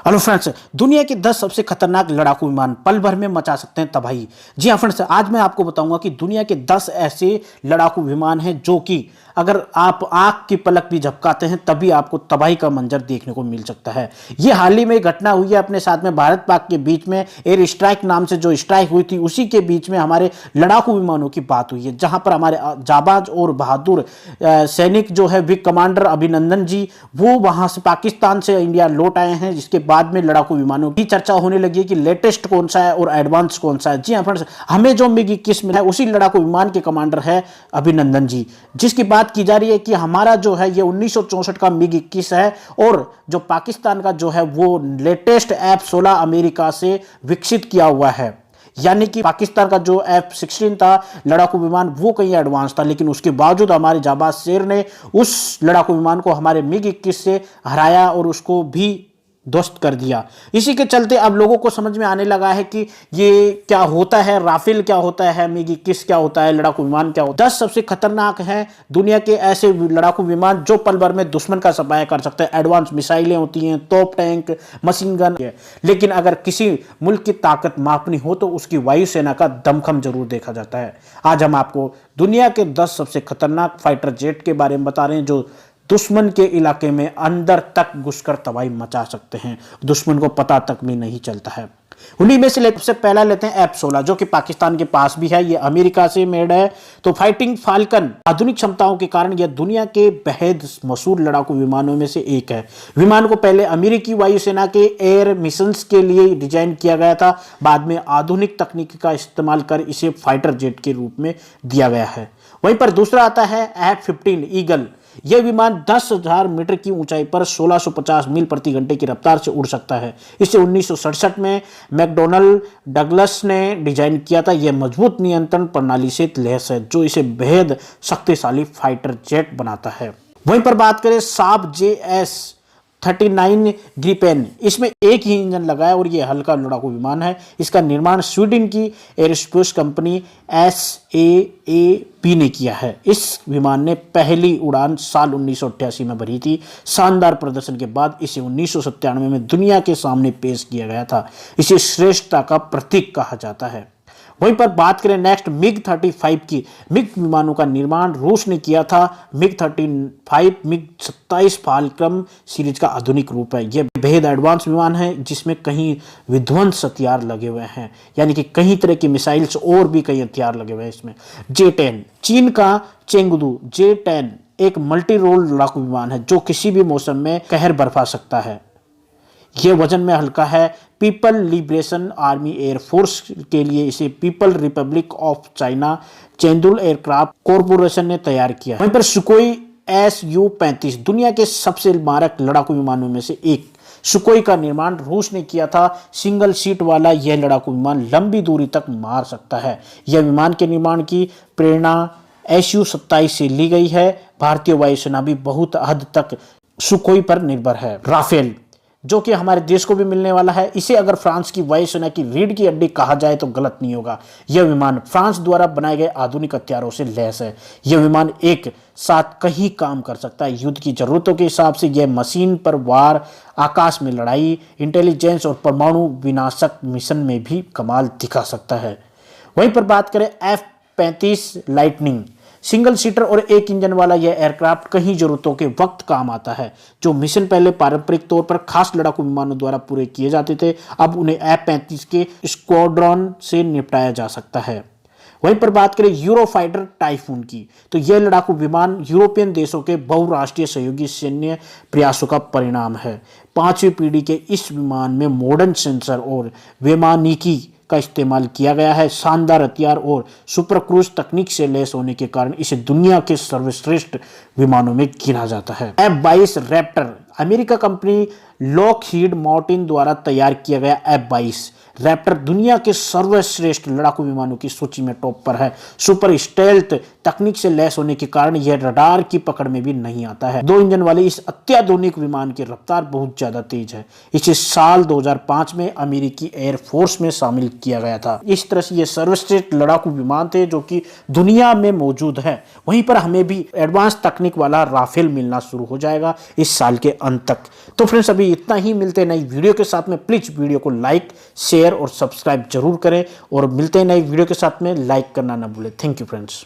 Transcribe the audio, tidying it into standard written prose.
Hello friends, दुनिया के 10 सबसे खतरनाक लड़ाकू विमान पल भर में मचा सकते हैं तबाही। जी हाँ फ्रेंड्स, आज मैं आपको बताऊंगा कि दुनिया के 10 ऐसे लड़ाकू विमान हैं जो कि अगर आप आंख की पलक भी झपकाते हैं तभी आपको तबाही का मंजर देखने को मिल सकता है। ये हाल ही में घटना हुई है अपने साथ में भारत पाक के बीच में एयर स्ट्राइक नाम से जो स्ट्राइक हुई थी, उसी के बीच में हमारे लड़ाकू विमानों की बात हुई है, जहां पर हमारे जाबाज और बहादुर सैनिक जो है विंग कमांडर अभिनंदन जी, वो वहां से पाकिस्तान से इंडिया लौट आए हैं। जिसके बाद में लड़ाकू विमानों की चर्चा होने लगी है कि लेटेस्ट कौन सा है और एडवांस कौन सा है। जी हाँ फ्रेंड्स, हमें जो मिग 21 मिला है उसी लड़ाकू विमान के कमांडर है अभिनंदन जी, जिसकी बात की जा रही है कि हमारा जो है ये 1964 का मिग 21 है और जो पाकिस्तान का जो है वो लेटेस्ट F-16 अमेरिका से विकसित किया हुआ है। यानी कि पाकिस्तान का जो F-16 था लड़ाकू विमान वो कहीं एडवांस था, लेकिन उसके बावजूद हमारे जाबाज शेर ने उस लड़ाकू विमान को हमारे मिग 21 से हराया और उसको भी ध्वस्त कर दिया। इसी के चलते अब लोगों को समझ में आने लगा है कि ये क्या होता है, राफेल क्या होता है, मिग 21 क्या होता है, लड़ाकू विमान क्या होता है। 10 सबसे खतरनाक हैं दुनिया के ऐसे लड़ाकू विमान जो पल भर में दुश्मन का सफाया कर सकते हैं। एडवांस मिसाइलें होती हैं, तोप, टैंक, मशीन गन, लेकिन अगर किसी मुल्क की ताकत मापनी हो तो उसकी वायुसेना का दमखम जरूर देखा जाता है। आज हम आपको दुनिया के 10 सबसे खतरनाक फाइटर जेट के बारे में बता रहे हैं जो दुश्मन के इलाके में अंदर तक घुसकर तबाही मचा सकते हैं, दुश्मन को पता तक भी नहीं चलता है। उन्हीं में से सबसे पहला लेते हैं F-16, जो कि पाकिस्तान के पास भी है, ये अमेरिका से मेड है। तो फाइटिंग फाल्कन आधुनिक क्षमताओं के कारण यह दुनिया के बेहद मशहूर लड़ाकू विमानों में से एक है। विमान को पहले अमेरिकी वायुसेना के एयर मिशंस के लिए डिजाइन किया गया था, बाद में आधुनिक तकनीक का इस्तेमाल कर इसे फाइटर जेट के रूप में दिया गया है। वहीं पर दूसरा आता है F-15 ईगल। यह विमान 10,000 मीटर की ऊंचाई पर 1650 मील प्रति घंटे की रफ्तार से उड़ सकता है। इसे 1967 में मैकडोनल्ड डगलस ने डिजाइन किया था। यह मजबूत नियंत्रण प्रणाली से लैस है जो इसे बेहद शक्तिशाली फाइटर जेट बनाता है। वहीं पर बात करें साब JS-39 ग्रिपेन, इसमें एक ही इंजन लगा है और यह हल्का लड़ाकू विमान है। इसका निर्माण स्वीडन की एरोस्पेस कंपनी SAAB ने किया है। इस विमान ने पहली उड़ान साल 1988 में भरी थी। शानदार प्रदर्शन के बाद इसे 1997 में दुनिया के सामने पेश किया गया था। इसे श्रेष्ठता का प्रतीक कहा जाता है। वहीं पर बात करें नेक्स्ट मिग 35 की। मिग विमानों का निर्माण रूस ने किया था। मिग 35 मिग 27 फाल्कन सीरीज का आधुनिक रूप है। यह बेहद एडवांस विमान है जिसमें कई विध्वंस हथियार लगे हुए हैं, यानी कि कई तरह की मिसाइल्स और भी कई हथियार लगे हुए हैं इसमें। J-10 चीन का चेंगडू J-10 एक मल्टी रोल लड़ाकू विमान है जो किसी भी मौसम में कहर बरपा सकता है। यह वजन में हल्का है। पीपल लिबरेशन आर्मी एयरफोर्स के लिए इसे people republic of China Chengdu aircraft corporation ने तैयार किया। वहीं पर सुकोई Su-35 दुनिया के सबसे मारक लड़ाकू विमानों में से एक। सुकोई का निर्माण रूस ने किया था। सिंगल सीट वाला यह लड़ाकू विमान लंबी दूरी तक मार सकता है। यह विमान के निर्माण की प्रेरणा Su-27 से ली गई है। भारतीय वायुसेना भी बहुत हद तक सुकोई पर निर्भर है। राफेल, जो कि हमारे देश को भी मिलने वाला है, इसे अगर फ्रांस की वायुसेना की रीढ़ की हड्डी कहा जाए तो गलत नहीं होगा। यह विमान फ्रांस द्वारा बनाए गए आधुनिक हथियारों से लैस है। यह विमान एक साथ कहीं काम कर सकता है। युद्ध की जरूरतों के हिसाब से यह मशीन पर वार, आकाश में लड़ाई, इंटेलिजेंस और परमाणु विनाशक मिशन में भी कमाल दिखा सकता है। वहीं पर बात करें F-35 लाइटनिंग, सिंगल सीटर और एक इंजन वाला यह एयरक्राफ्ट कहीं जरूरतों के वक्त काम आता है। जो मिशन पहले पारंपरिक तौर पर खास लड़ाकू विमानों द्वारा पूरे किए जाते थे, अब उन्हें F-35 के स्क्वाड्रन से निपटाया जा सकता है। वहीं पर बात करें यूरोफाइटर टाइफून की, तो यह लड़ाकू विमान यूरोपियन देशों के बहुराष्ट्रीय सहयोगी सैन्य प्रयासों का परिणाम है। 5वीं पीढ़ी के इस विमान में मॉडर्न सेंसर और वैमानिकी का इस्तेमाल किया गया है। शानदार हथियार और सुपर क्रूज तकनीक से लैस होने के कारण इसे दुनिया के सर्वश्रेष्ठ विमानों में गिना जाता है। F-22 Raptor America company Lockheed Martin द्वारा तैयार किया गया F-22 रैप्टर दुनिया के सर्वश्रेष्ठ लड़ाकू विमानों की सूची में टॉप पर है। सुपर स्टेल्थ तकनीक से लैस होने के कारण यह रडार की पकड़ में भी नहीं आता है। 2 इंजन वाले इस अत्याधुनिक विमान की रफ्तार बहुत ज्यादा तेज है। इसे साल 2005 में अमेरिकी एयरफोर्स में शामिल किया गया था। इस तरह से ये सर्वश्रेष्ठ लड़ाकू विमान थे जो कि दुनिया में मौजूद है। वहीं पर हमें भी एडवांस तकनीक वाला राफेल मिलना शुरू हो जाएगा इस साल के अंत तक। तो फ्रेंड्स, अभी इतना ही, मिलते हैं नई वीडियो के साथ में। प्लीज़ वीडियो को लाइक, शेयर और सब्सक्राइब जरूर करें, और मिलते हैं नई वीडियो के साथ में। लाइक करना ना भूलें। Thank you friends.